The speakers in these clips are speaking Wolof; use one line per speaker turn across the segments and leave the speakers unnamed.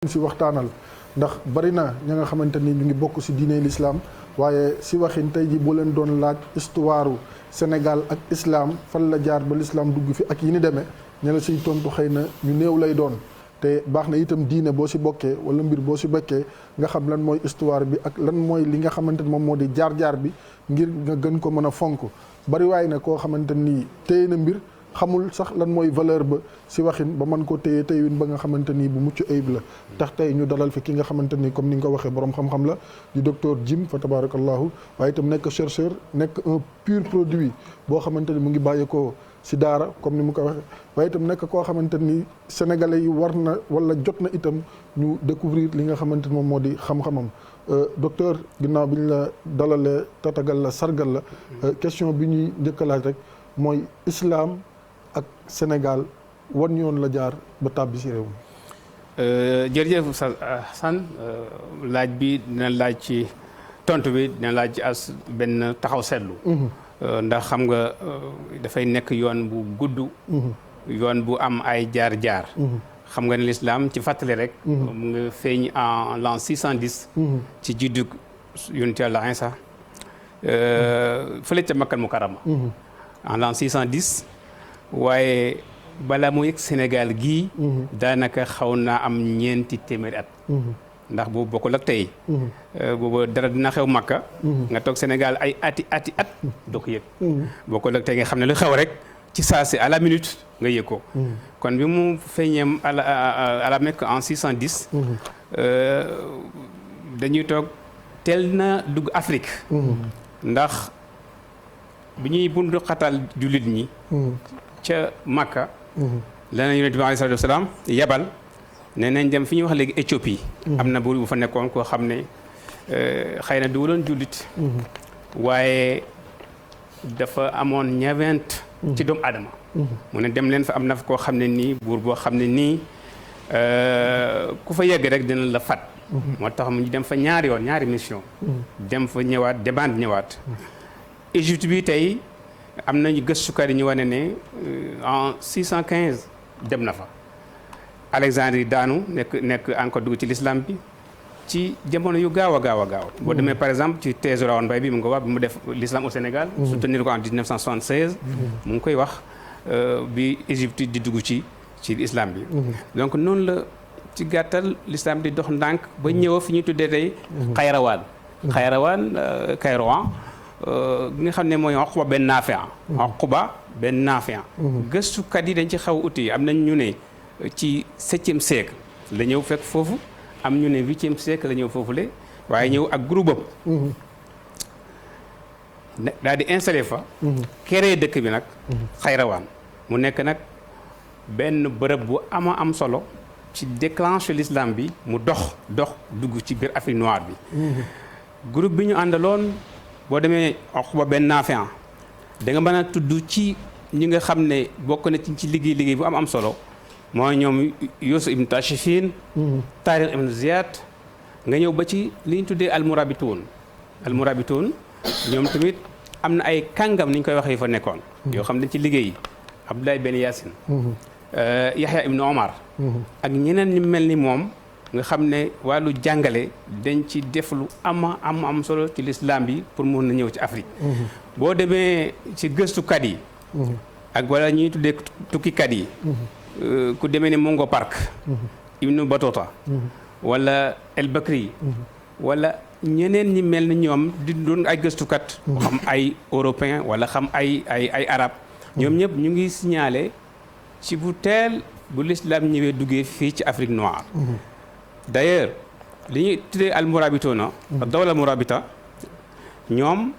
si waxtaanal ndax bari na ña nga xamante ni ñu ngi bokk si diine l'islam waaye si waxin tey ji boo leen doon laaj histoire Sénégal ak islam fan la jaar ba l'islam dugg fi ak yi ni demee ña la siy tontu xëy na ñu néew lay doon te baax na itam diine boo si bokkee wala mbir boo si bokkee nga xam lan mooy histoire bi ak lan mooy li nga xamante ni moom moo di jaar-jaar bi ngir nga gën ko mën a fonk bari waay na koo xamante ni téye na mbir xamul sax lan mooy valeur ba si waxin ba mën ko téye téyewin ba nga xamante ni bu mucc ayib la tax tey ñu dalal fi ki nga xamante ni comme ni nga ko waxee borom xam-xam la di docteur Jim fa tabarakallahu waaye itam nekk chercheur nekk un pur produit boo xamante ni mu ngi bàyyeekoo si daara comme ni mu ko waxee waaye itam nekk koo xamante ni sénégalais yi war na wala jot na itam ñu découvrir li nga xamante ni moom moo di xam-xamam docteur ginnaaw bi ñu la dalalee tatagal la sargal la question bi ñuy njëkk a laaj rek mooy islam ak Sénégal wan yoon la jaar ba tàbbi si réew mi.
jërëjëf Oustaz Assane laaj bi dina laaj ci tontu bi dina laaj ci as benn taxaw seetlu. ndax xam nga dafay nekk yoon bu gudd. yoon bu am ay jaar-jaar. xam nga ne l'islam ci fàttali rek. mu nga feeñ en l'an 610. ci juddug yonent Yàlla Iisaa fële ca Makkal Mukarrama. en l'an 610 waaye balaa mu yegg Sénégal gii. daanaka xaw naa am ñeenti téeméeri at. ndax boobu bokkul ak tey. boobu dara dina xew Makka. nga toog Sénégal ay ati at doo ko yëg. bokkul ak tey nga xam ne lu xew rek ci saa si à la minute nga yëg ko. kon bi mu feeñeem à la Mecque en 610. dañuy toog teel na dugg Afrique. ndax bi ñuy bundu xatal jullit ñi. ca Makka. leneen Yonent bi alayhi salaatu wa salaam yebal. nee nañ dem fi ñuy wax léegi Éthiopie. am na buur bu fa nekkoon koo xam ne xëy na du woon jullit. waaye dafa amoon ñeewent ci doomu aadama. mu ne dem leen fa am na fa koo xam ne nii buur boo xam ne nii ku fa yegg rek dina la fat. moo tax mu ñu dem fa ñaari mission. dem fa ñëwaat demande ñëwaat. Égypte bi tey am nañu gëstukat yi ñu wane ne en 615 dem na fa. Alexandrie daanu nekk encore dugg ci l'islam bi ci jamono yu gaaw a gaaw. boo demee par exemple ci thèse Rawane Mbaye bi mu ngi ko wax bi mu def l'islam au Sénégal. soutenir ko en 1976. mu ngi koy wax bi Égypte di dugg ci l'islam bi. donc noonu la ci gàttal l'islam di dox ndànk ba ñëw fi ñu tuddee tey. Xayrawaan. Kayrouan gi nga xam ne mooy Uqba ben Naafi'. gëstukat yi dañ ci xaw uti am nañ ñu ne. ci 7e siècle la ñëw fekk foofu am ñu ne 8e siècle la ñëw foofu le waaye ñëw ak groupe am daal di installé fa créé dëkk bi nag Xayrawaan mu nekk nag benn bërëb bu am solo ci déclenché l'islam bi mu dox dugg ci biir Afrique noire bi groupe bi ñu àndaloon boo demee Uqba ben Naafi' da nga mën a tudd ci ñi nga xam ne bokk na ci liggéey bu am solo mooy ñoom Yusuf ibn Tashfin. Tariq ibn Ziyad nga ñëw ba ci li ñu tuddee almurabitoun ñoom tamit am na ay kàngam ni ñu koy waxee fa nekkoon. yoo xam ne dañ ci liggéey Abdoulaye Ben Yassin. Yahya ibn Omar. ak ñeneen ñu mel ni moom nga xam ne wàllu jàngale dañ ci def lu am solo ci l'islam bi pour mun na ñëw ci Afrique. boo demee ci gëstukat yi. ak wala ñuy tuddee tukkikat yi. ku demee ne Mongo Park. Ibn Battuta. wala El Bakri. wala ñeneen ñi mel ni ñoom di doon ay gëstukat. xam ay européen wala xam ay arab ñoom ñëpp ñu ngi signalé ci bu teel bu l'islam ñëwee duggee fii ci Afrique noire. d'ailleurs li ñuy tuddee al-murabituna dawla murabita ñoom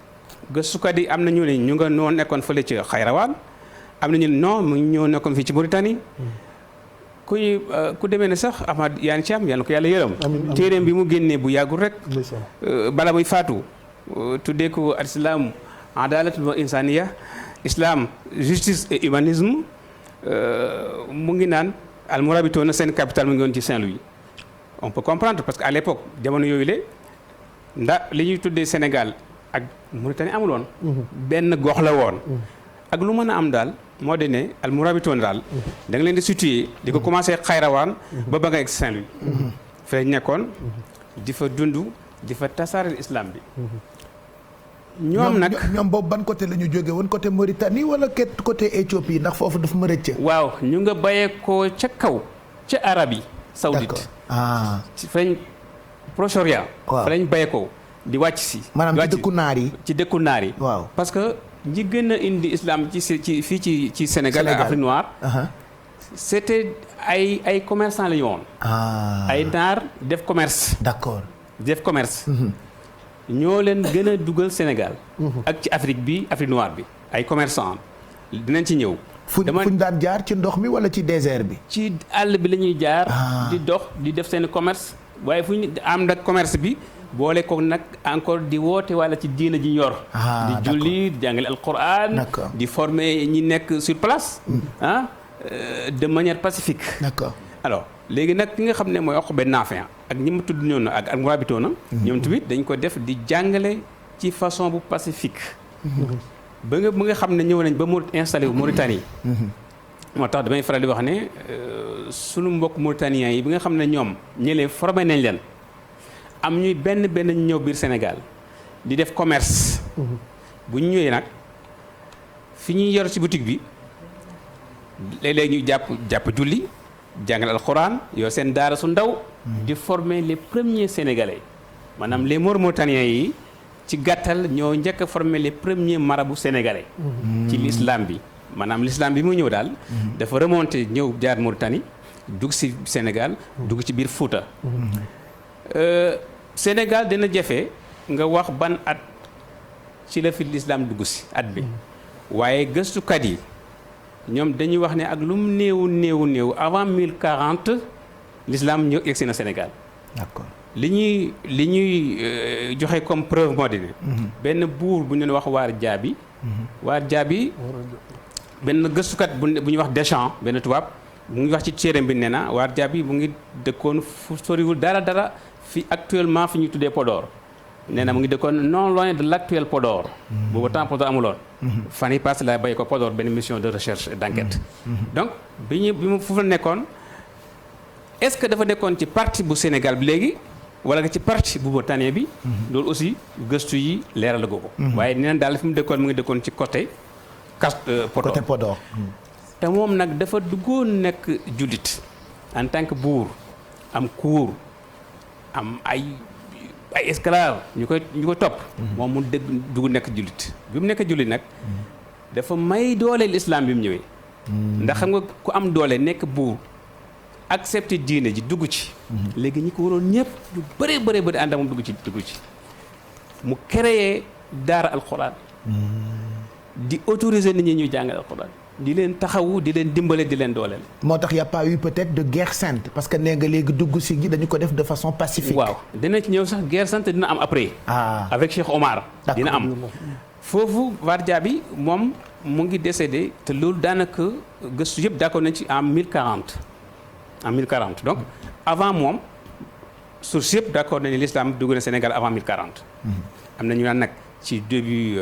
gëstukat yi am na ñu ne ñu nga noo nekkoon fële ci Xayrawaan. am nañu non mu ñëw nekkoon fii ci Mauritanie ku demee ne sax Ahmad Yane Thiam yàlla ko yàlla yërëm téeréem bi mu génnee bu yàggul rek bala muy faatu tuddee ko al islam adalatul wa insaniya islam justice et humanisme mu ngi naan al murabitoona seen capital mu ngi woon ci Saint-Louis. On peut comprendre parce que à l'époque jamono yooyu le li ñuy tuddee Sénégal ak Mauritanie amuloon benn gox la woon ak lu mën a am daal moo di ne al murabitoon daal da nga leen di situer di ko commencé Xayrawaan ba ba nga egg Saint-Louis fa lañ nekkoon di fa dund di fa tasaare islam bi. ñoom nag
ñoom boobu ban côté la ñu jóge woon côté Mauritanie wala côté Éthiopie ndax foofu daf ma rëcc.
waaw ñu nga bàyyeekoo ca kaw ca Arabie Saoudite. ci fañ Proche-Orient.
waaw
fa lañ bàyyeekoo di wàcc si.
maanaam ci dëkku naar yi.
ci dëkku naar yi.
waaw
parce que ñi gën a indi islam ci fii ci Sénégal ak Afrique noire. c'était ay commerçant la ñu woon. ay naar def commerce.
d'accord
def commerce. ñoo leen gën a dugal Sénégal. ak ci Afrique bi Afrique noire bi ay commerçant dinañ ci ñëw.
fuñ daan jaar ci ndox mi wala ci désert bi.
ci àll bi la ñuy jaar. di dox di def seen commerce. waaye fu ñu am nag commerce bi boole ko nag encore di woote walla ci diina ji yor. di julli di jàngale alquran. di former ñi nekk sur place. De manière pacifique.
D'accord.
Alors léegi nag ki nga xam ne mooy Oqba Naafi' ak ñi ma tudd ñoom ak Murabitoona. ñoom tamit dañ ko def di jàngale ci façon bu pacifique. ba nga xam ne ñëw nañ ba mu installé wu Mauritanie. moo tax damay faral di wax ne sunu mbokk Mauritaniens yi bi nga xam ne ñoom ñëlee formé nañ leen am ñuy benn ñëw biir Sénégal di def commerce. bu ñu ñëwee nag fi ñuy yor ci boutique bi. léeg-léeg ñu jàpp julli jàngal alxuraan yoo seen daara su ndaw di former les premiers sénégalais maanaam les Mauritaniens yi ci gàttal ñoo njëkk a former les premiers marabouts sénégalais ci l'islam bi maanaam l'islam bi mu ñëw daal dafa remonté ñëw jaar Mauritanie dugg ci Sénégal dugg ci biir Fouta Sénégal dina jafe nga wax ban at ci la fi l'islam dugg ci at bi waaye gëstukat yi ñoom dañuy wax ne ak lu mu néew avant 1040 l'islam ñëw yegsi na Sénégal.
D'accord.
li ñuy joxe comme preuve moo di ne benn buur bu ñu leen wax Waar Jaabi. Waar Jaabi benn gëstukat bu ñuy wax Deschamps benn tubaab mu ngi wax ci téereem bi nee na Waar Jaabi mu ngi dëkkoon fu soriwul dara fi actuellement fi ñu tuddee Podor. nee na mu ngi dëkkoon non loin de l'actuel Podor. boobu temps Podor amuloon. fan yi passé la bay ko Podor benn mission de recherche et d'enquête. donc bi mu foofu la nekkoon est-ce que dafa nekkoon ci partie bu Sénégal bi léegi wala nga ci partie bu Mauritanie bi. loolu aussi gëstu yi leeral ko. waaye nee na daal fi mu dëkkoon mu ngi dëkkoon ci côté Podor.
côté Podor.
te moom nag dafa duggoon nekk jullit en tant que buur am cour am ay esclave ñu koy topp. moom mu dugg nekk jullit bi mu nekk jullit nag dafa may doole l'islam bi mu ñëwee. ndax xam nga ku am doole nekk buur accepté diine ji dugg ci. léegi ñi ko waroon ñëpp ñu bëree ànd ak moom dugg ci mu créé daara alxuraan. di autoriser nit ñi ñuy jàngal alxuraan. di leen taxawu di leen dimbale di leen dooleel.
moo tax y a pas eu peut-être de guerre sainte parce que nee nga léegi dugg si gi dañu ko def de façon pacifique.
waaw dina ci ñëw sax guerre sainte dina am après. avec Cheikh Omar. dina am foofu Waar Jaabi moom mu ngi décédé te loolu daanaka gëstu yëpp d'accord nañ ci en 1040. donc avant moom source yëpp d'accord nañu l'islam dugg na Sénégal avant 1040. am na ñu naan nag ci début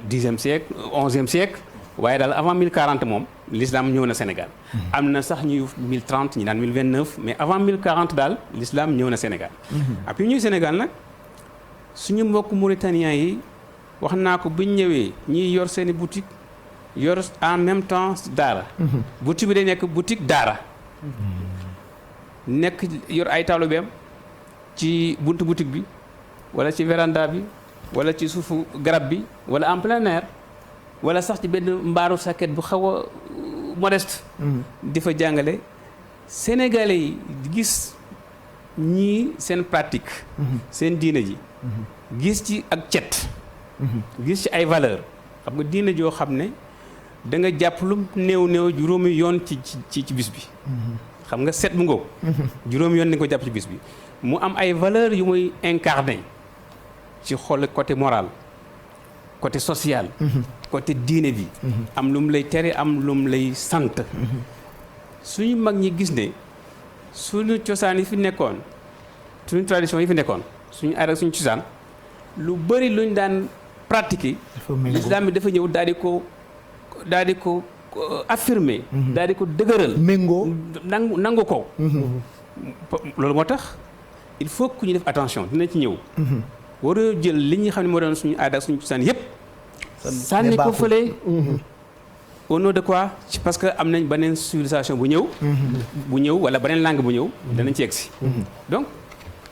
10e siècle 11e siècle. waaye daal avant 1040 moom l'islam ñëw na Sénégal. am na sax ñuy 1030 ñi naan 1029 mais avant 1040 daal l'islam ñëw na Sénégal. après ñuy Sénégal nag suñu mbokk Mauritaniens yi wax naa ko bu ñu ñëwee ñiy yor seeni boutique yor en même temps daara. boutique bi day nekk boutique daara. nekk yor ay taalibeem ci buntu boutique bi wala ci véranda bi wala ci suufu garab bi wala en plein air. wala sax ci benn mbaaru saket bu xaw a modeste. di fa jàngale sénégalais yi gis ñii seen pratique. seen diine ji. gis ci ak cet. gis ci ay valeur xam nga diine joo xam ne da nga jàpp lu néew juróomi yoon ci bis bi. xam nga set bu ngoo. juróomi yoon ni nga ko jàpp ci bis bi mu am ay valeur yu muy incarné ci xool côté moral côté social. côté diine bi. am lu mu lay tere am lu mu lay sant. suñu mag ñi gis ne suñu cosaan yi fi nekkoon suñu tradition yi fi nekkoon suñu aada suñu cosaan lu bëri luñ daan pratiquer. l'islam bi dafa ñëw daal di ko affirmer. daal di ko dëgëral.
méngoo
nangu ko. loolu moo tax il faut que ñu def attention dina ci ñëw. waroo jël li ñu xam ne moo doon suñu aada ak suñu cosaan yëpp. sànni ko fële. au nom de quoi parce que am nañ beneen civilisation bu ñëw. wala beneen langue bu ñëw. danañ ci egsi. donc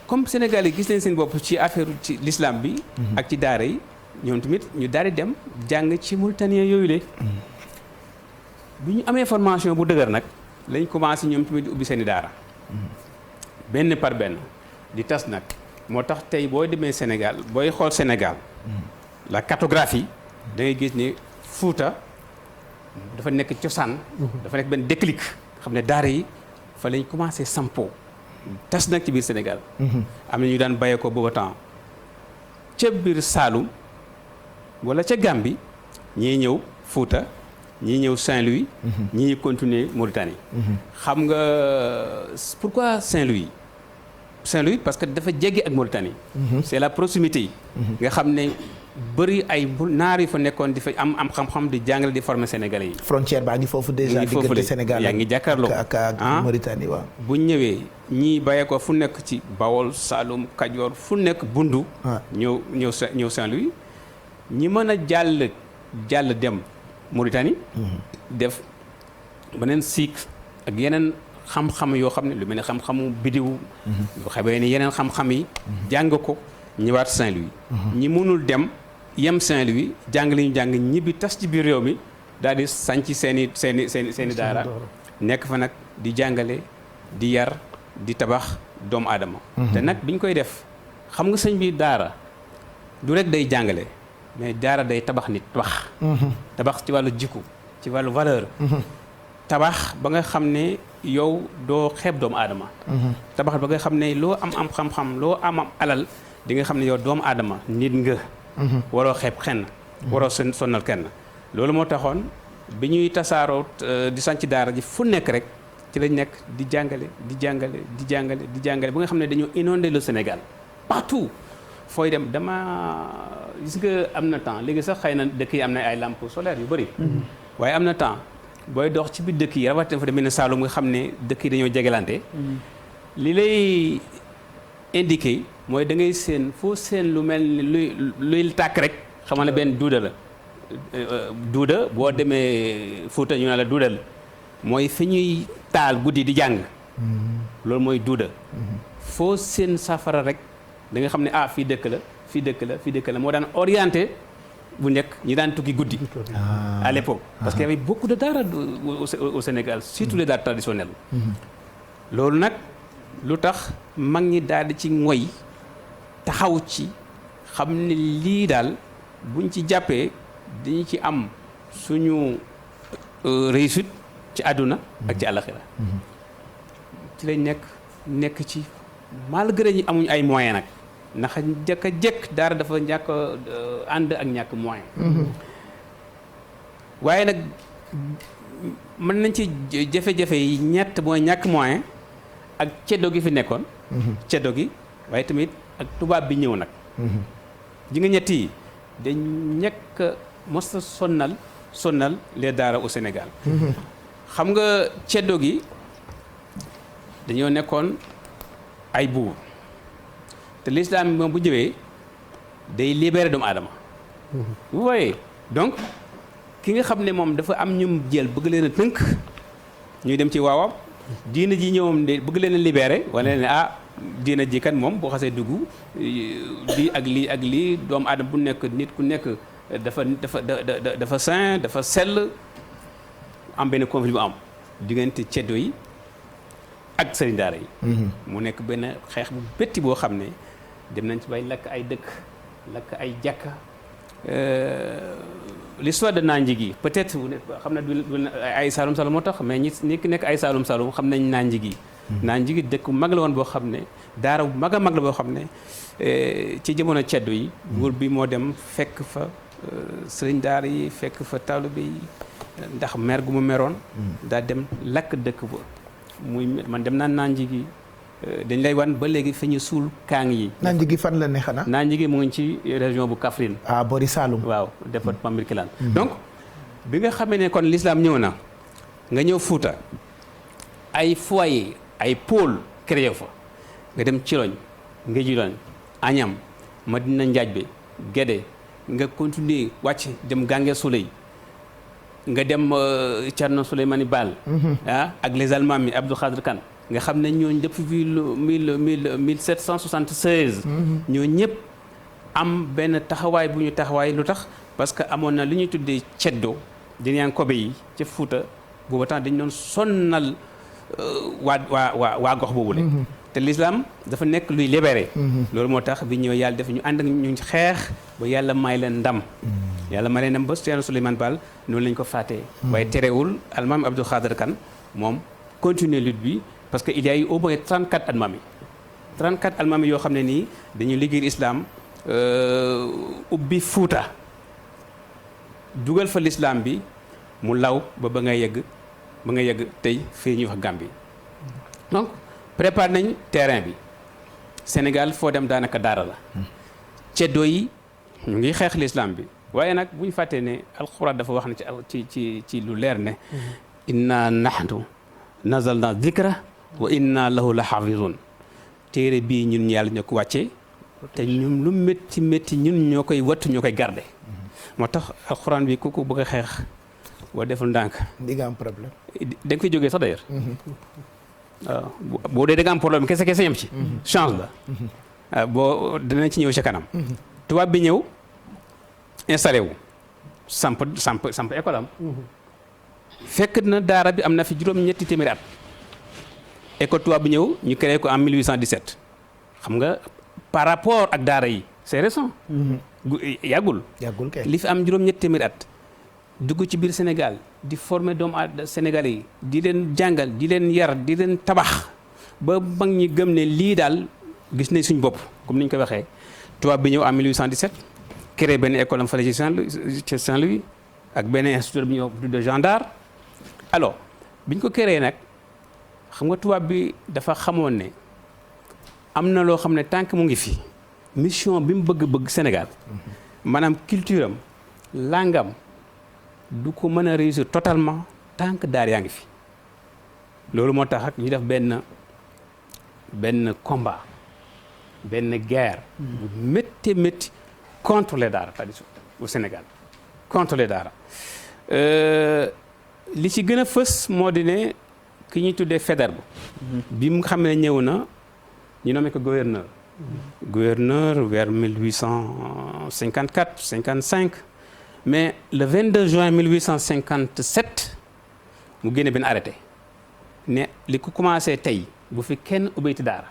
comme Sénégal yi gis nañ seen bopp ci affaire ci l'islam bi. ak ci daara yi ñoom tamit ñu daal di dem jàng ci Mauritanie yooyu le bu ñu amee formation bu dëgër nag lañ commencé ñoom tamit di ubbi seen i daara. benn par benn di tas nag moo tax tey boo demee Sénégal booy xool Sénégal la cartographie da ngay gis ni Fuuta dafa nekk cosaan dafa nekk benn déclic xam ne daara yi fa lañ commencé sampo tas nag ci biir Sénégal am na ñu daan bayee ko booba temps ca biir Saloum wala ca Gambie ñii ñëw Fuuta ñii ñëw Saint-Louis ñii continuer Mauritanie xam nga pourquoi Saint-Louis parce que dafa jege ak Mauritanie c'est la proximité nga xam ne bëri ay naar yi fa nekkoon di fa am xam-xam di jàngale di former sénégalais yi
frontière baa ngi foofu déjà diggante Sénégal
yaa ngi jàkkaarloo
ak Mauritanie waaw
bu ñëwee ñii bàyyee ko fu nekk ci Bawol Saloum Kajoor fu nekk Bundu ñëw Saint-Louis ñi mën a jàll dem Mauritanie def beneen cycle ak yeneen xam-xam yoo xam ne lu mel ne xam-xamu bidiw lu xamee ni yeneen xam-xam yi jàng ko ñëwaat Saint-Louis ñi mënul dem yem Saint-Louis jàng li ñu jàng ñibbi tas ci biir réew mi daal di sànc seeni daara nekk fa nag di jàngale di yar di tabax doomu aadama te nag bi ñu koy def xam nga sëñ bi daara du rek day jàngale mais daara day tabax nit tabax ci wàllu jikku ci wàllu valeur tabax ba nga xam ne yow doo xeeb doomu aadama tabax ba nga xam ne loo am xam-xam loo am alal di nga xam ne yow doomu aadama nit nga waroo xeeb kenn waroo sonnal kenn loolu moo taxoon bi ñuy tasaaroo di sanc daara ji fu nekk rek ci lañ nekk di jàngale ba nga xam ne dañoo inondé le Sénégal partout fooy dem gis nga am na temps léegi sax xëy na dëkk yi am na ay lampes solaires yu bëri waaye am na temps booy dox ci biir dëkk yi rawatina fa demee ne Saloum nga xam ne dëkk yi dañoo jegelante li lay indiqué mooy da ngay seen foo seen lu mel ni luy tàkk rek xamal ne benn duuda la duuda boo demee Fuuta ñu ne la duuda la mooy fi ñuy taal guddi di jàng loolu mooy duuda foo seen safara rek da nga xam ne fii dëkk la moo daan orienté bu nekk ñi daan tukki guddi à l'époque parce qu'il y avait beaucoup de daara au Sénégal surtout les daara traditionnelles loolu nag lu tax mag ñi daal di ci ngoy taxaw ci xam ne lii daal buñ ci jàppee dañu ci am suñu réussite ci àdduna ak ci àllaxira ci lañ nekk ci malgré ñi amuñ ay moyens nag ndax jëkk daara dafa ñàkk ànd ak ñàkk moyen waaye nag mën nañ ci jafe-jafe yi ñett mooy ñàkk moyen ak ceddo gi fi nekkoon ceddo gi waaye tamit ak tubaab bi ñëw nag ji nga ñett yi dañ ñekk mos a sonnal les daara au Sénégal xam nga ceddo gi dañoo nekkoon ay buur te l'islam bi moom bu ñëwee day libérer doomu aadama vous voyez donc ki nga xam ne moom dafa am ñum jël bëgg leen a tënk ñuy dem ci waawam diina ji ñëwam de bëgg leen a libérer wala ne diina ji kan moom boo xasee dugg lii ak lii doomu aadama bu nekk nit ku nekk dafa saint dafa sell am benn conflit bu am diggante ceddo yi ak sëriñ daara yi mu nekk benn xeex bu bétti boo xam ne dem nañ ci bay lakk ay dëkk lakk ay jàkka l'histoire de Nanjigi peut-être xam na du ay Saloum Saloum moo tax mais ñi ki nekk ay Saloum Saloum xam nañ Nanjigi Nanjigi dëkk mag la woon boo xam ne daara bu mag a mag la boo xam ne ci jamono ceddo yi nguur bi moo dem fekk fa sëriñ daara yi fekk fa taalibe yi ndax mer gu mu meroon daa dem lakk dëkk ba muy man dem naa Nanjigi dañ lay wan ba léegi fi ñu suul kaang yi.
Nanjigi fan la ne xanaa.
Nanjigi mu ngi ci région bu Kaffrine.
Bori Saloum.
waaw département Birkelane. donc bi nga xamee ne kon l'islam ñëw na nga ñëw Fuuta ay foyer ay pôle créé fa nga dem Ciloñ Ngéjulaan Agnam Madina Njaajbe Guédé nga continuer wàcc dem Gangué Souley nga dem Thierno Souleymane Baal ak les Allemands mi Abdou Khadre Kane nga xam ne ñooñu depuis 1776 ñoo ñëpp am benn taxawaay bu ñu taxawaay lu tax parce que amoon na lu ñuy tuddee ceddo Diniyaankoobe yi ca Fuuta booba temps dañu doon sonnal waa gox boobule te l'islam dafa nekk luy libéré loolu moo tax bi ñëw yàlla def ñu ànd ak ñu xeex ba yàlla may leen ndam yàlla may leen ndam ba Thierno Souleymane Baal noonu lañ ko faatee waaye terewul almaami Abdou Khadre Kane moom continuer lutte bi parce que il y a eu au moins 34 almaami 34 almaami yoo xam ne nii dañuy liggéey islam ubbi Fuuta dugal fa l'islam bi mu law ba nga yegg tey fii ñuy wax Gambie donc préparé nañ terrain bi Sénégal foo dem daanaka daara la ceddo yi ñu ngi xeex l'islam bi waaye nag bu ñu fàttee ne alxuraan dafa wax ne ci lu leer ne inna nahnu nazalna dhikra wa inna lahu la hafizun téere bii ñun yàlla ñoo ko wàccee te ñun lu métti métti ñun ñoo koy wattu ñoo koy garde moo tax alxuraan bi ku ko bëgg a xeex boo deful ndànk
di nga am problème
da nga koy jógee sax d'ailleurs waaw boo dee da nga am problème kese yam ci change la boo danañ ci ñëw ci kanam tubaab bi ñëw installé wu samp école am fekk na daara bi am na fi juróom-ñetti téeméeri at école tubaab bi ñëw ñu créé ko en 1817 xam nga par rapport ak daara yi c'est récent yàggul
kay
li fi am juróom-ñetti téeméeri at dugg ci biir Sénégal di former doomu Sénégalais yi di leen jàngal di leen yar di leen tabax ba mag ñi gëm ne lii daal gis nañ suñ bopp comme ni ñu ko waxee tubaab bi ñëw en 1817 créé benn école am fële ci Saint-Louis ak benn institut bi ñëw de gendarme alors bi ñu ko créé nag xam nga tubaab bi dafa xamoon ne am na loo xam ne tant que mu ngi fi mission bi mu bëgg Sénégal maanaam culture am langue am du ko mën a réussir totalement tant que daar yaa ngi fi loolu moo tax ak ñu def benn combat benn guerre bu métti contre les daara au Sénégal contre les daara li ci gën a fës moo di ne ki ñuy tuddee Faidherbe bi mu xam ne ñëw na ñu nommé ko gouverneur vers 1854 55 mais le 22 juin 1857 mu génne benn arrêté ne li ko commencé tey bu fi kenn ubbeeti daara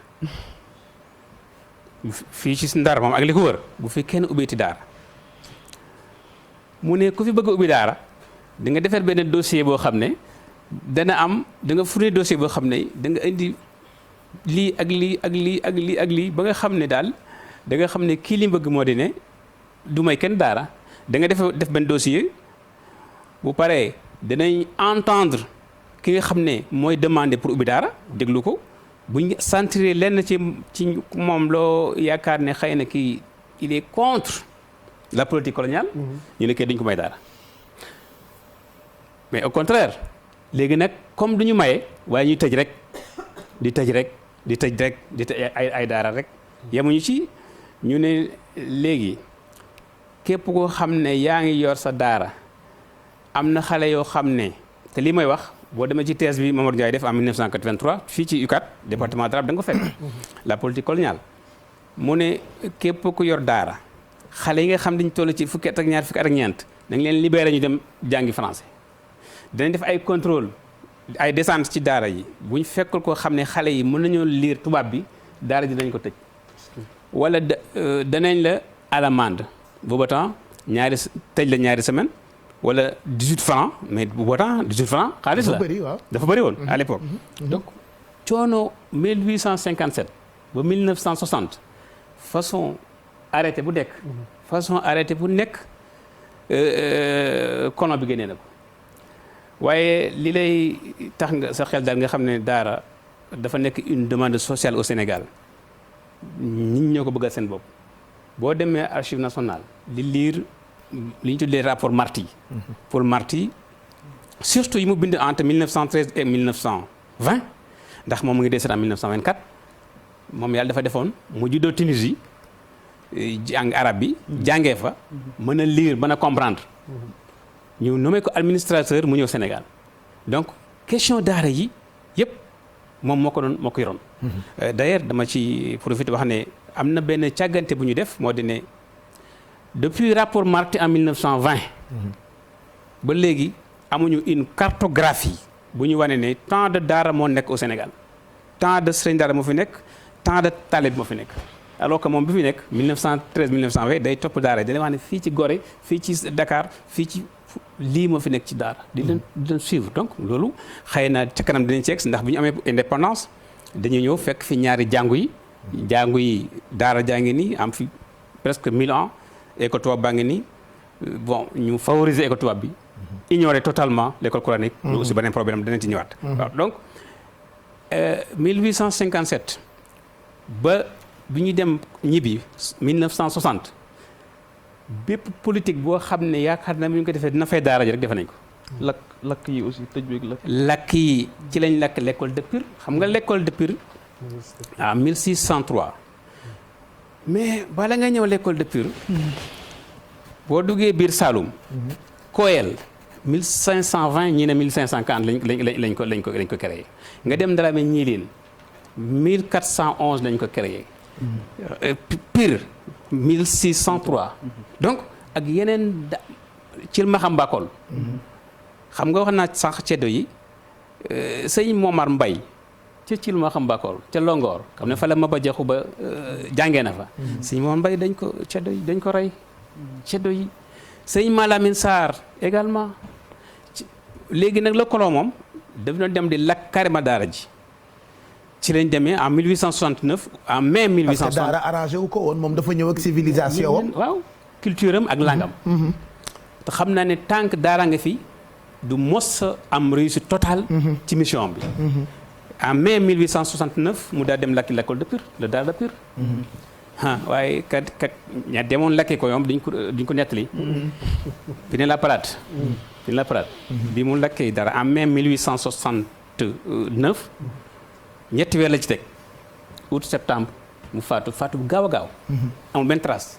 fii ci Ndar moom ak li ko wër bu fi kenn ubbeeti daara mu ne ku fi bëgg a ubbi daara di nga defar benn dossier boo xam ne da nga fournir dossier boo xam ne da nga indi lii ak lii ba nga xam ne daal da nga xam ne kii li bëgg moo di ne du may kenn daara da nga def benn dossier bu paree danañ entendre ki nga xam ne mooy demander pour ubbi daara déglu ko buñ sentir lenn ci moom loo yaakaar ne xëy na kii il est contre la politique coloniale ñu ne kii dañ ko may daara mais au contraire léegi nag comme du ñu maye waaye ñuy tëj rek di tëj ay daara rek yemuñu ci ñu ne léegi képp koo xam ne yaa ngi yor sa daara am na xale yoo xam ne te lii may wax boo demee ci thèse bi Mamadou Ndiaye def en 1983 fii ci UCAD département d'arabe da nga ko fekk la politique coloniale mu ne képp ku yor daara xale yi nga xam dañu toll ci fukki at ak ñaar fukki at ak ñeent da nga leen libéré ñu dem jàngi français danañ def ay contrôle ay descente ci daara yi bu ñu fekkul koo xam ne xale yi mën nañoo lire tubaab bi daara ji dañ ko tëj wala danañ la à l'amende booba temps tëj la ñaari semaine wala 18 francs mais booba temps 18 francs xaalis la dafa bëri woon à l'époque donc coono 1857 ba 1960 façon arrêté bu nekk kono bi génnee na ko waaye li lay tax nga sa xel daal nga xam ne daara dafa nekk une demande sociale au Sénégal nit ñoo ko bëggal seen bopp boo demee archive nationale di lire li ñu tuddee rapport Marty Paul Marty surtout yi mu bind entre 1913 et 1920 ndax moom mu ngi décédé en 1924 moom yàlla dafa defoon mu juddoo Tunisie jàng arab bi jàngee fa mën a lire mën a comprendre ñu nommé ko administrateur mu ñëw Sénégal donc question daara yi yëpp moom moo ko yoroon d'ailleurs dama ci profité wax ne am na benn càggante bu ñu def moo di ne depuis rapport Marty en 1920 ba léegi amuñu une cartographie bu ñu wane ne tant de daara moo nekk au Sénégal tant de sëriñ daara moo fi nekk tant de talib moo fi nekk alors que moom bi fi nekk 1913 1920 day topp daara yi dañuy wax ne fii ci Gorée fii ci Dakar fii ci lii moo fi nekk ci daara di leen suivre donc loolu xëy na ca kanam dinañ ci egg ndax bu ñu amee indépendance dañuy ñëw fekk fi ñaari jàngu yi daara jaa ngi nii am fi presque 1000 ans école tubaab baa ngi nii bon ñu favoriser école tubaab bi ignorer totalement l'école coranique loolu aussi beneen problème danañ ci ñëwaat waaw donc 1857 ba bi ñu dem ñibbi 1960 bépp politique boo xam ne yaakaar na mi ñu ko defee dina fay daara ji rek defe nañ ko
lakk yi aussi tëj beeg
lakk yi ci lañ lakk l'école de Pire xam nga l'école de Pire en 1603 mais bala nga ñëw l'école de Pire boo duggee biir Saloum Koyel 1520 ñi ne 1540 lañ ko créé nga dem Dramé Ñiilin 1411 lañ ko créé Pire 1603 donc ak yeneen Cilmaxa Mbakol xam nga wax naa sànq ceddo yi sëñ Momar Mbay ca Cilmaxa Mbakol ca Longoor xam ne fa la Maba Jaxu Ba jàngee na fa sëñ Momar Mbay dañ ko rey ceddo yi sëñ Malamine Sarr également léegi nag la koloo moom daf doon dem di lakk carrément daara ji ci lañ demee en 1869 en mai 1860
parce que daara arrangé wu ko woon moom dafa ñëw ak civilisation am
waaw culture am ak langam te xam naa ne tant que daara nga fi du mos a am réussite totale ci mission bi en mai 1869 mu daal dem lakki l'école de Pire le daara de Pire waaye kat ña demoon lakkee ko ñoom duñ ko nettali Pinet-Laprade bi mu lakkee dara en mai 1869 ñetti weer la ci teg août septembre mu faatu bu gaaw a gaaw amul benn trace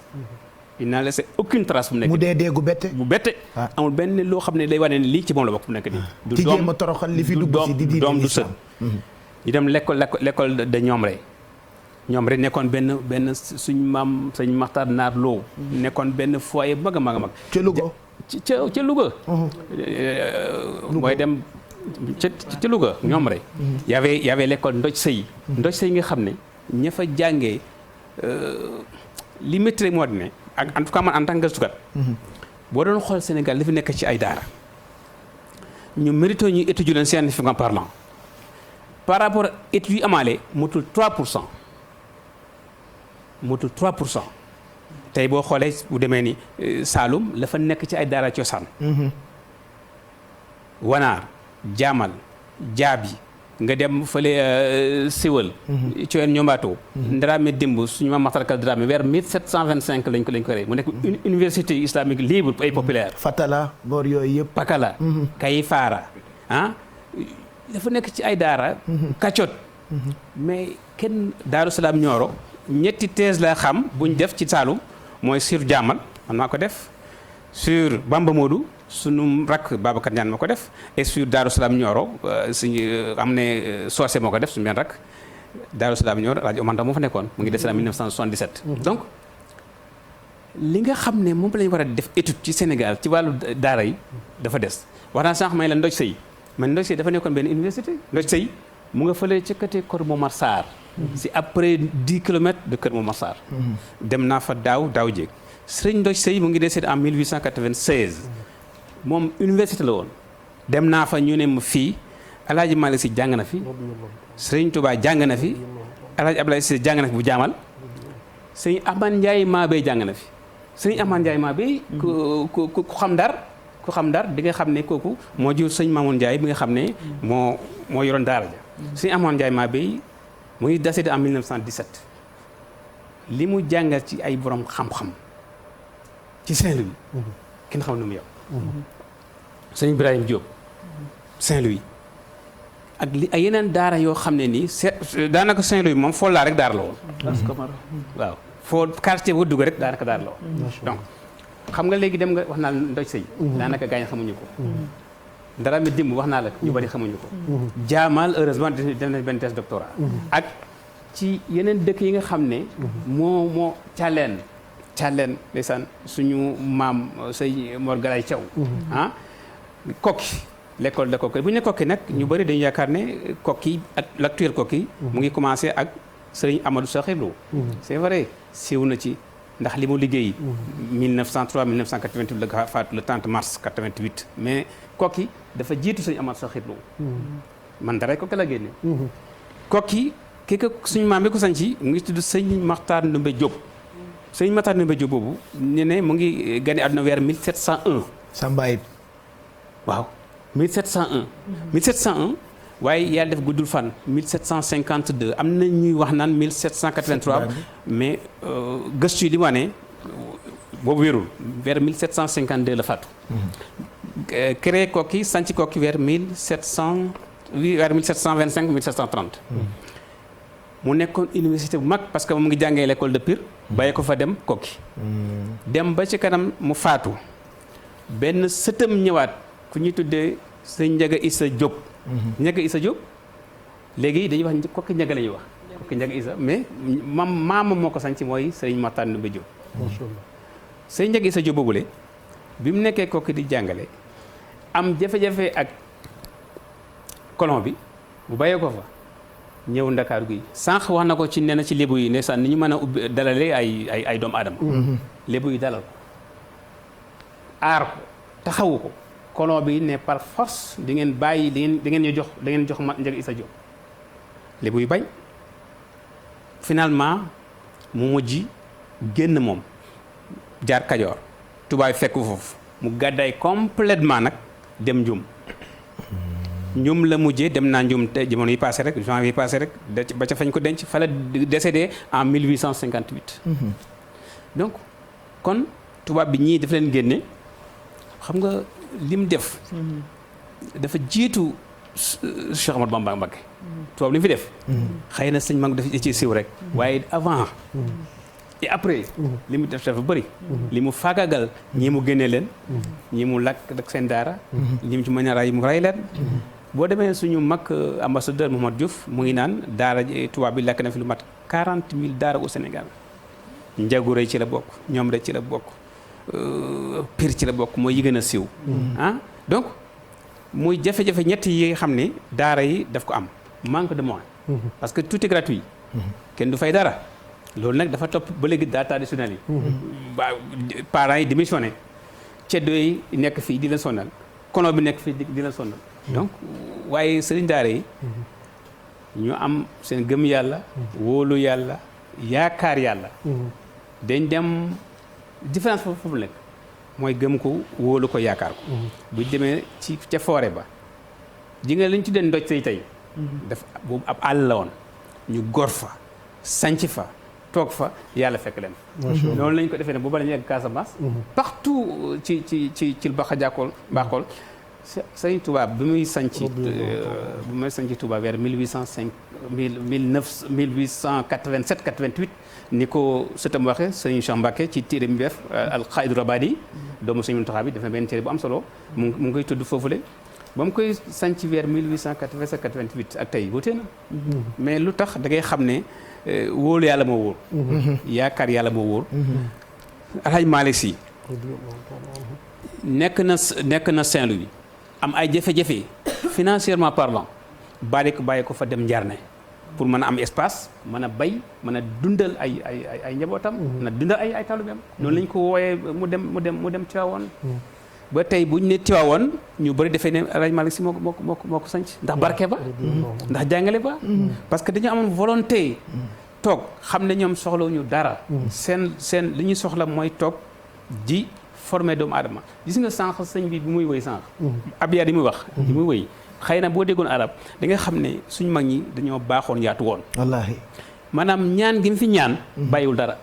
il n'a laissé aucune trace bu nekk
mu dee gu bette
amul benn loo xam ne day wane ne lii ci moom la bokk bu nekk nii
du jéem a toroxal li fi dugg si di
doom du sët ñu dem l'école de Ñomre nekkoon benn suñ maam sëñ Maxtaar Naar Lo nekkoon benn foyer bu mag a mag
ca Louga
ca Louga mooy dem ca Louga Ñomre y avait l'école Ndoj Sëy nga xam ne ña fa jàngee li métti rek moo di ne ak en tout cas man en tant que gëstukat boo doon xool Sénégal li fi nekk ci ay daara ñu mérito ñu étudier leen scientifiquement parlant par rapport études yi amaale motul 3% tey boo xoolee bu demee ni Saloum la fa nekk ci ay daara cosaan Wanaar Jaamal Jaabi nga dem fële Siwal Coyen Ñombato Ndramé démb suñu ma Maxtarkal Dramé vers 1725 lañ ko rey mu nekk université islamique libre et populaire
Fatala boor yooyu yëpp
Pakala Kayifara dafa nekk ci ay daara Kacot mais kenn Daaru Salaam Nioro ñetti thèse la xam bu ñu def ci Saloum mooy sur Jaamal man maa ko def sur Bamba Modou sunu rakk Babacar Niane moo ko def et sur Daaru Salaam Nioro suñu am ne Socé moo ko def suñu benn rakk Daaru Salaam Nioro rajo Omar Ndaw moo fa nekkoon mu ngi des en 1977 donc li nga xam ne moom la ñu war a def étude ci Sénégal ci wàllu daara yi dafa des wax naa sànq may la Ndoj Sëy man Ndoj Sëy dafa nekkoon benn université Ndoj Sëy mu nga fële ca côté Kër Momar Sarr c'est après 10 kilomètres de Kër Momar Sarr dem naa fa daaw jéeg Sëriñ Ndoj Sëy mu ngi décédé en 1896 moom université la woon dem naa fa ñu ne ma fii El Hadj Malick Sy jàng na fi Sëriñ Touba jàng na fi El Hadj Abdoulaye Sy jàng na fi bu jaamal Sëriñ Amane Ndiaye Mabé jàng na fi Sëriñ Amane Ndiaye Mabé ku xam Ndar di nga xam ne kooku moo jur sëñ Mamoun Ndiaye bi nga xam ne moo yoroon daara ja Sëriñ Amane Ndiaye Mabé mu ngi décédé en 1917 li mu jàngal ci ay borom xam-xam ci Saint-Louis kenn xam nu mu yow sëñ Ibrahima Diop Saint-Louis ak li ay yeneen daara yoo xam ne nii daanaka Saint-Louis moom foo laa rek daara la woon. waaw foo quartier boo dugg rek daanaka daara la woon. donc xam nga léegi dem nga wax naa la ndoj sëy daanaka gaañ xamuñu ko. dara mi dimb wax naa la ñu bari xamuñu ko. jaamaal heureusement def na benn thèse doctorat. ak ci yeneen dëkk yi nga xam ne. moo Thialène ndeysaan suñu maam sëñ Mor Galaye Thiaw. ah Kokki l'école de Kokki bu ñu ne Kokki nag ñu bëri dañu yaakaar ne Kokki ak l'actuel Kokki. mu ngi commencé ak sëriñ Amadou Sakhir Lo. c'est vrai siiw na ci ndax li mu liggéey. 1903 1988 la faatu le 30 mars 88 mais Kokki dafa jiitu sëriñ Amadou Sakhir Lo. man dara Kokki la génne. Kokki ki ko suñu maam bi ko sañ ci mu ngi tudd sëñ Makhtar Ndoumbé Diop. sëñ Makhtar Ndoumbé Diop boobu ñu ne mu ngi gane àdduna vers 1701.
Sambaayit.
waaw 1701. 1701 waaye yàlla def guddul fan 1752 am na ñuy wax naan 1783 mais gëstu yi li mu wane boobu wérul vers 1752 la faatu. créé Kokki sanc Kokki vers 1725 1730. mu nekkoon université bu mag parce que mu ngi jàngee l'école de Pire. bàyyi ko fa dem Kokki. dem ba ci kanam mu faatu. benn sëtam ñëwaat ku ñuy tuddee sëñ Ndiaga Issa Diop. Ndiaga Issa Diop léegi dañuy wax Kokki Ndiaga la ñuy wax. Kokki Ndiaga Issa mais maama moo ko sanc mooy sëñ Makhtar Ndoumbé Diop. macha allah sëñ Ndiaga Issa Diop boobule bi mu nekkee Kokki di jàngale am jafe-jafe ak colon bi bu bàyyee ko fa. ñëw Ndakaaru gi sànq wax na ko ci nee na ci lébu yi ndeysaan ni ñu mën a ubbi dalale ay doomu aadama. lébu yi dalal ko aar ko taxawu ko colon bi ne par force di ngeen bàyyi da ngeen ñu jox Ndiaga Issa Diop. lébu yi bañ finalement mu mujj génn moom jaar Kajoor tubaab fekk foofu mu gàddaay complètement nag dem Njum. Njum la mujjee dem naa Njum te jamono yi passé rek janvier yi passé rek ba ca fañ ko denc fa la décédé en 1858. donc kon tubaab bi ñii dafa leen génne xam nga lim def. dafa jiitu Cheikh Ahmadou Bamba Mbacké. tubaab li mu fi def. xëy na sëñ mag daf ci siiw rek. waaye avant. et après. li mu def dafa bëri. li mu faagagal ñii mu génne leen. ñii mu lakk seen daara. ñi mu ci mën a ray mu ray leen. boo demee suñu mag ambassadeur Mouhamed Diouf mu ngi naan daara tubaab bi lakk na fi lu mat 40 000 daara au Sénégal. Njagu Rëy ci la bokk ñoom rek ci la bokk Pire ci la bokk mooy yi gën a siiw. donc muy jafe-jafe ñett yi nga xam ne daara yi daf ko am manque de moyens. parce que tout est gratuit. kenn du fay dara. loolu nag dafa topp ba léegi daara traditionnel yi. parents yi démissionné ceddo yi nekk fii di leen sonal kono bi nekk fii di leen sonal. donc waaye sëriñ daara yi ñu am seen gëm yàlla wóolu yàlla yaakaar yàlla dañ dem différence foofu nekk mooy gëm ko wóolu ko yaakaar ko bu demee ci ca forêt ba ji nga liñ tuddee ndoj say tey daf boobu ab àll la woon ñu gor fa sanc fa toog fa yàlla fekk leen noonu lañ ko defee ne booba la ñu egg Casamance partout ci Baxa Jaakool Mbaakool Sëriñ Touba bi muy sanc Touba vers 1887 88 ni ko sëtam waxe Sëriñ Cheikh Mbacké ci téere mi def Al-Qaïdu Rabadi doomu Sëriñ Mountakha bi dafa benn téere bu am solo mu ngi koy tudd foofule ba mu koy sanc vers 1887 88 ak tey wute na mais lu tax da ngay xam ne wóolu yàlla moo wóor yaakaar yàlla moo wóor Alhaji Malick Sy nekk na Saint-Louis am ay jafe-jafe financièrement parlant bàyyi ko fa dem Njarne pour mën a am espace mën a bay mën a dundal ay njabootam mën a dundal ay taalibeem noonu lañ ko wooyee mu dem Tivaouane ba tey bu ñu ne Tivaouane ñu bëri defee ne El Hadj Malick Sy moo ko sanc ndax barke ba ndax jàngale ba parce que dañu amoon volonté toog xam ne ñoom soxlawuñu dara seen li ñuy soxla mooy toog di formé doomu aadama gis nga sànq sëñ bi muy woy sànq abyaat yi muy wax yi muy woy xëy na boo déggoon arab da nga xam ne suñu mag ñi dañoo baaxoon yaatu woon
wallaahi
maanaam ñaan gi mu fi ñaan bàyyiwul dara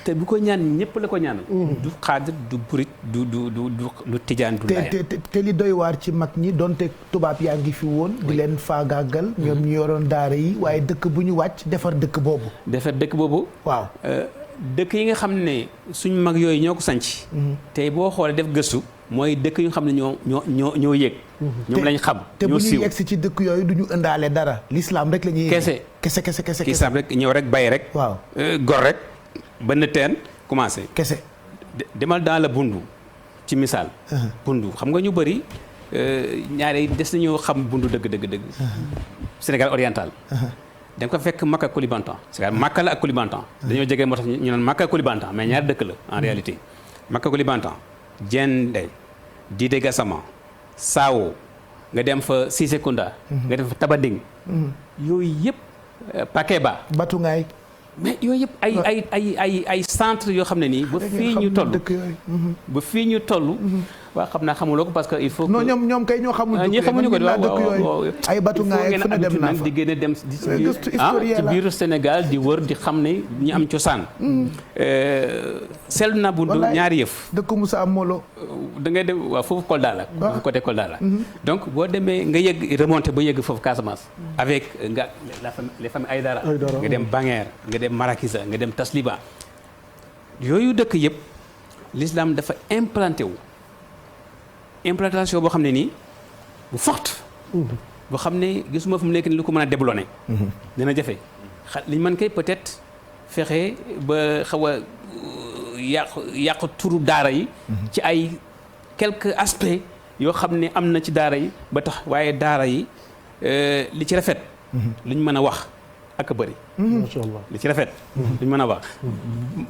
te bu ko ñaan ñëpp la ko ñaanal du xaadir du burit du tijaan du laayeen
te li doy waar ci mag ñi donte tubaab yaa ngi fi woon di leen faagaagal ñoom ñu yoroon daara yi waaye dëkk bu ñu wàcc defar dëkk boobu
waaw dëkk yi nga xam ne suñ mag yooyu ñoo ko sanc tey boo xoolee def gëstu mooy dëkk yu nga xam ne ñoo yéeg ñoom lañ xam
te bu
ñoo
ñuy
siiw
yegg si ci dëkk yooyu du ñu ëndaale dara l'islam rek la ñuy kese
l'islam rek ñëw rek bay rek
waaw
gor rek benn teen commencé
kese
demal dans la bundu ci misaal bundu xam nga ñu bëri ñaare des nañoo xam bundu dëgg Sénégal oriental da nga ko fekk Makka Koulibantang c'est-à-dire Makka la ak Koulibantang dañoo jege moo tax ñu naan Makka Koulibantang mais ñaari dëkk la en réalité Makka Koulibantang Diendé Didé Gassama Sao nga dem fa Cissé Kounda nga dem fa Tabanding yooyu yëpp Pakeba
Batungay
mais yooyu yëpp ay centre yoo xam ne nii ba fii ñu toll waaw xam naa xamuloo ko parce que il faut que
non ñoom kay ñoo xamul
ñi xamuñu ko dëkk yooyu
ay Batungay fu ne dem naa fa
di gën a dem ci biir Sénégal di wër di xam ne ñu am cosaan seetlu naa bundu ñaari yëf
dëkk Moussa Amolo
da ngay dem waaw foofu Kolda la foofu côté Kolda la donc boo demee nga yegg remonté ba yegg foofu Casamance avec nga les familles Aïdara nga dem Banguère nga dem Marakisa nga dem Tasliba yooyu dëkk yëpp l'islam dafa implanté wu implantation boo xam ne nii bu forte boo xam ne gisuma fu mu nekk ni lu ko mën a déblonné dina jafe liñ mën kay peut-être fexe ba xaw a yàq turu daara yi ci ay quelques aspects yoo xam ne am na ci daara yi ba tax waaye daara yi li ci rafet luñ mën a wax ak a bëri
macha allah
li ci rafet luñ mën a wax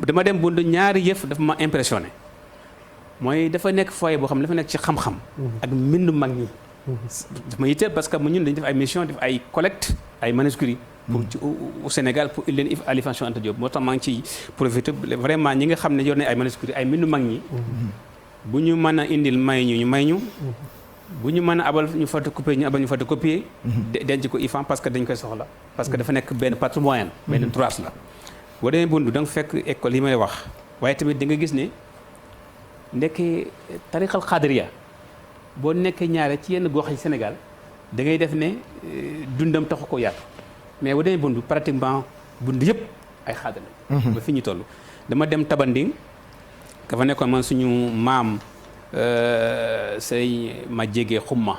dama dem Bundu ñaari yëf dafa ma impressionné mooy dafa nekk foyer boo xam ne dafa nekk ci xam-xam ak mbindu mag ñi daf ma yitteel parce que mu ñun dañu def ay mission def ay collecte ay manuscrits pour ci au Sénégal pour leen à l'Institut Cheikh Anta Diop moo tax maa ngi ciy profité vraiment ñi nga xam ne yor nañ ay manuscrits ay mbindu mag ñi bu ñu mën a indil may ñu may ñu bu ñu mën a abal ñu photocopier ñu abal ñu photocopier denc ko IFAN parce que dañ koy soxla parce que dafa nekk benn patrimoine benn trace la boo demee Bundu da nga fekk école yi may wax waaye tamit da nga gis ne ndekkee tarixal xaadiriya boo nekkee ñaare ci yenn gox yi Sénégal da ngay def ne dundam taxu ko yaatu mais boo demee Bundu pratiquement Bundu yëpp ay xaadir ba fi ñu toll dama dem Tabanding ka fa nekkoon man suñu maam say ma jege xumma